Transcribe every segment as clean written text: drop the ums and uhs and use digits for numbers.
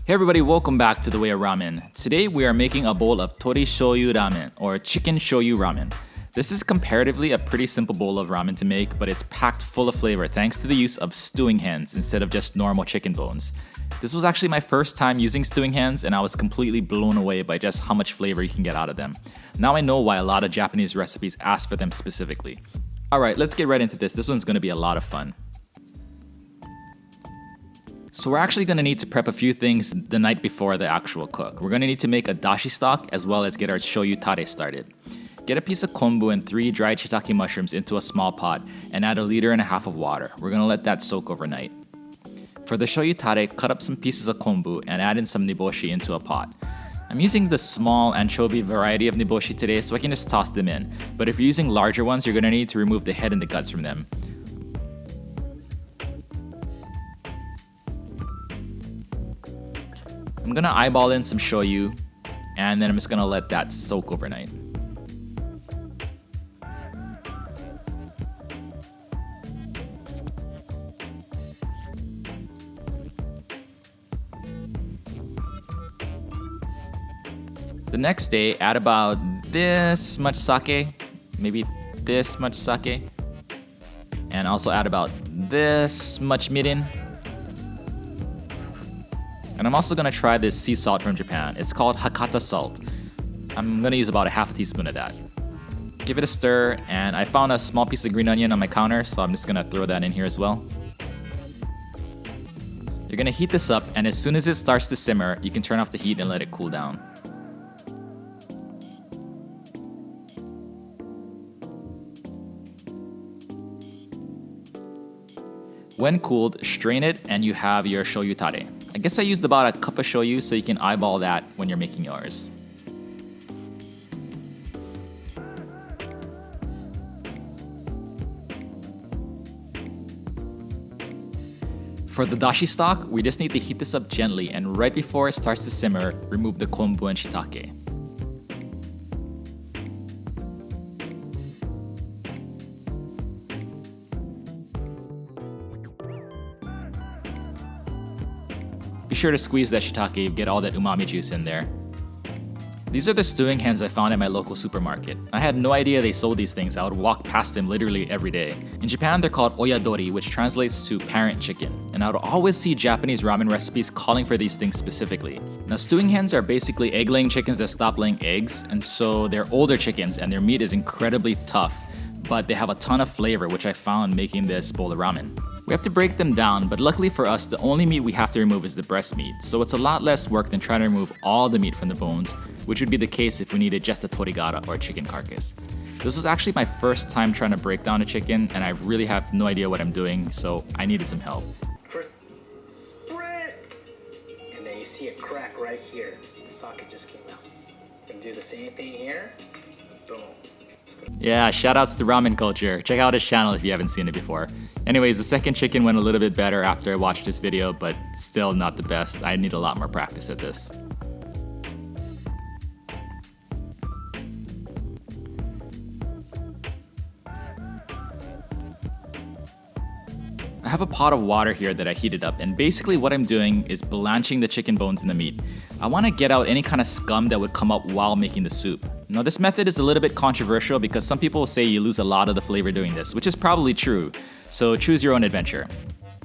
Hey everybody, welcome back to The Way of Ramen. Today we are making a bowl of Tori Shoyu Ramen, or chicken shoyu ramen. This is comparatively a pretty simple bowl of ramen to make, but it's packed full of flavor thanks to the use of stewing hens instead of just normal chicken bones. This was actually my first time using stewing hens, and I was completely blown away by just how much flavor you can get out of them. Now I know why a lot of Japanese recipes ask for them specifically. Alright, let's get right into this. This one's going to be a lot of fun. So we're actually going to need to prep a few things the night before the actual cook. We're going to need to make a dashi stock as well as get our shoyu tare started. Get a piece of kombu and 3 dried shiitake mushrooms into a small pot and add 1.5 liters of water. We're going to let that soak overnight. For the shoyu tare, cut up some pieces of kombu and add in some niboshi into a pot. I'm using the small anchovy variety of niboshi today, so I can just toss them in. But if you're using larger ones, you're going to need to remove the head and the guts from them. I'm gonna eyeball in some shoyu, and then I'm just gonna let that soak overnight. The next day, add about this much sake, maybe this much sake, and also add about this much mirin. And I'm also gonna try this sea salt from Japan. It's called Hakata salt. I'm gonna use about 1/2 teaspoon of that. Give it a stir, and I found a small piece of green onion on my counter, so I'm just gonna throw that in here as well. You're gonna heat this up, and as soon as it starts to simmer, you can turn off the heat and let it cool down. When cooled, strain it, and you have your shoyu tare. I guess I used about 1 cup of shoyu, so you can eyeball that when you're making yours. For the dashi stock, we just need to heat this up gently, and right before it starts to simmer, remove the kombu and shiitake. Be sure to squeeze that shiitake, get all that umami juice in there. These are the stewing hens I found at my local supermarket. I had no idea they sold these things. I would walk past them literally every day. In Japan, they're called oyadori, which translates to parent chicken. And I would always see Japanese ramen recipes calling for these things specifically. Now, stewing hens are basically egg-laying chickens that stop laying eggs, and so they're older chickens and their meat is incredibly tough, but they have a ton of flavor, which I found making this bowl of ramen. We have to break them down, but luckily for us, the only meat we have to remove is the breast meat, so it's a lot less work than trying to remove all the meat from the bones, which would be the case if we needed just a torigara or a chicken carcass. This was actually my first time trying to break down a chicken, and I really have no idea what I'm doing, so I needed some help. First, spread, and then you see a crack right here. The socket just came out. And do the same thing here. Boom. Yeah, shoutouts to ramen culture. Check out his channel if you haven't seen it before. Anyways, the second chicken went a little bit better after I watched this video, but still not the best. I need a lot more practice at this. I have a pot of water here that I heated up, and basically what I'm doing is blanching the chicken bones in the meat. I want to get out any kind of scum that would come up while making the soup. Now, this method is a little bit controversial because some people say you lose a lot of the flavor doing this, which is probably true, so choose your own adventure.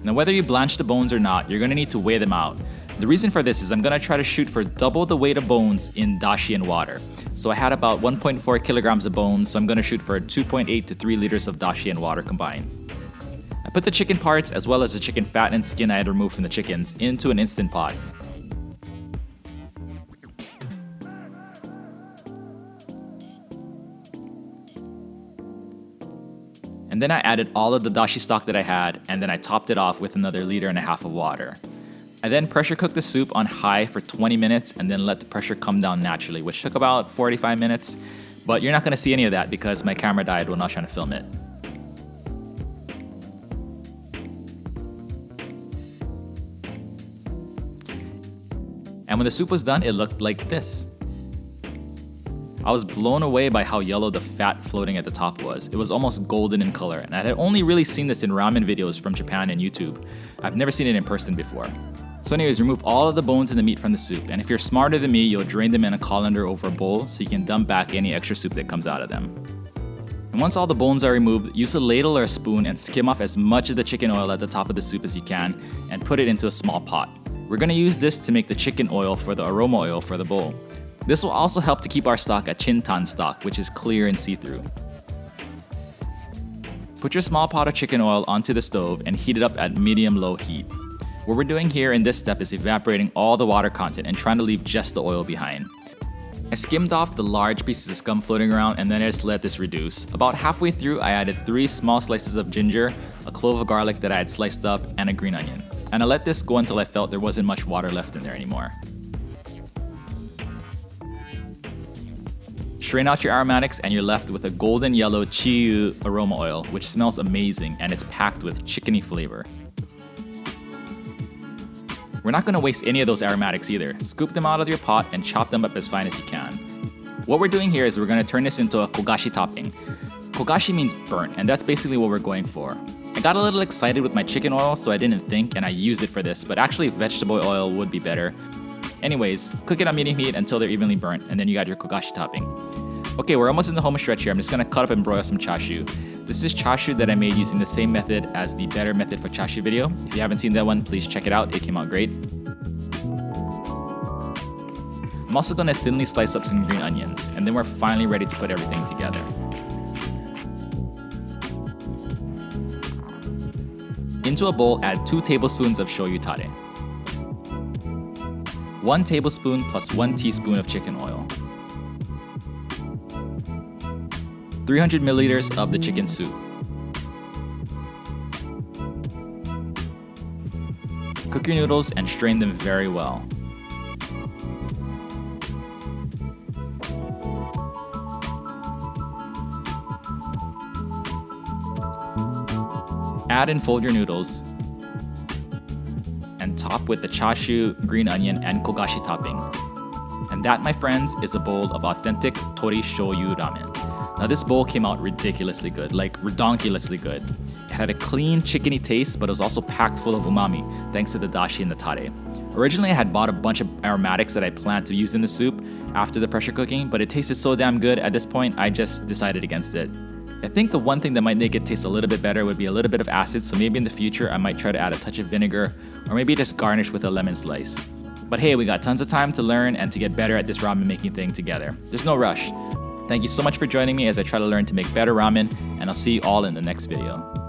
Now, whether you blanch the bones or not, you're going to need to weigh them out. The reason for this is I'm going to try to shoot for double the weight of bones in dashi and water. So I had about 1.4 kilograms of bones, so I'm going to shoot for 2.8 to 3 liters of dashi and water combined. I put the chicken parts as well as the chicken fat and skin I had removed from the chickens into an Instant Pot. And then I added all of the dashi stock that I had, and then I topped it off with another 1.5 liters of water. I then pressure cooked the soup on high for 20 minutes and then let the pressure come down naturally, which took about 45 minutes. But you're not going to see any of that because my camera died when I was trying to film it. And when the soup was done, it looked like this. I was blown away by how yellow the fat floating at the top was. It was almost golden in color, and I had only really seen this in ramen videos from Japan and YouTube. I've never seen it in person before. So So anyways, remove all of the bones and the meat from the soup, and if you're smarter than me, you'll drain them in a colander over a bowl so you can dump back any extra soup that comes out of them. And once all the bones are removed, use a ladle or a spoon and skim off as much of the chicken oil at the top of the soup as you can and put it into a small pot. We're going to use this to make the chicken oil for the aroma oil for the bowl. This will also help to keep our stock a chintan stock, which is clear and see-through. Put your small pot of chicken oil onto the stove and heat it up at medium-low heat. What we're doing here in this step is evaporating all the water content and trying to leave just the oil behind. I skimmed off the large pieces of scum floating around and then I just let this reduce. About halfway through, I added 3 small slices of ginger, a clove of garlic that I had sliced up, and a green onion. And I let this go until I felt there wasn't much water left in there anymore. Strain out your aromatics and you're left with a golden yellow Chiyu Aroma Oil, which smells amazing and it's packed with chickeny flavor. We're not going to waste any of those aromatics either. Scoop them out of your pot and chop them up as fine as you can. What we're doing here is we're going to turn this into a Kogashi topping. Kogashi means burnt, and that's basically what we're going for. I got a little excited with my chicken oil, so I didn't think and I used it for this, but actually vegetable oil would be better. Anyways, cook it on medium heat until they're evenly burnt, and then you got your Kogashi topping. Okay, we're almost in the home stretch here. I'm just gonna cut up and broil some chashu. This is chashu that I made using the same method as the Better Method for Chashu video. If you haven't seen that one, please check it out. It came out great. I'm also gonna thinly slice up some green onions, and then we're finally ready to put everything together. Into a bowl, add 2 tablespoons of shoyu tare. 1 tablespoon plus 1 teaspoon of chicken oil. 300 milliliters of the chicken soup. Cook your noodles and strain them very well. Add and fold your noodles and top with the chashu, green onion, and kogashi topping. And that, my friends, is a bowl of authentic Tori Shoyu Ramen. Now this bowl came out ridiculously good, like redonkulously good. It had a clean chickeny taste, but it was also packed full of umami, thanks to the dashi and the tare. Originally I had bought a bunch of aromatics that I planned to use in the soup after the pressure cooking, but it tasted so damn good at this point, I just decided against it. I think the one thing that might make it taste a little bit better would be a little bit of acid, so maybe in the future I might try to add a touch of vinegar, or maybe just garnish with a lemon slice. But hey, we got tons of time to learn and to get better at this ramen making thing together. There's no rush. Thank you so much for joining me as I try to learn to make better ramen, and I'll see you all in the next video.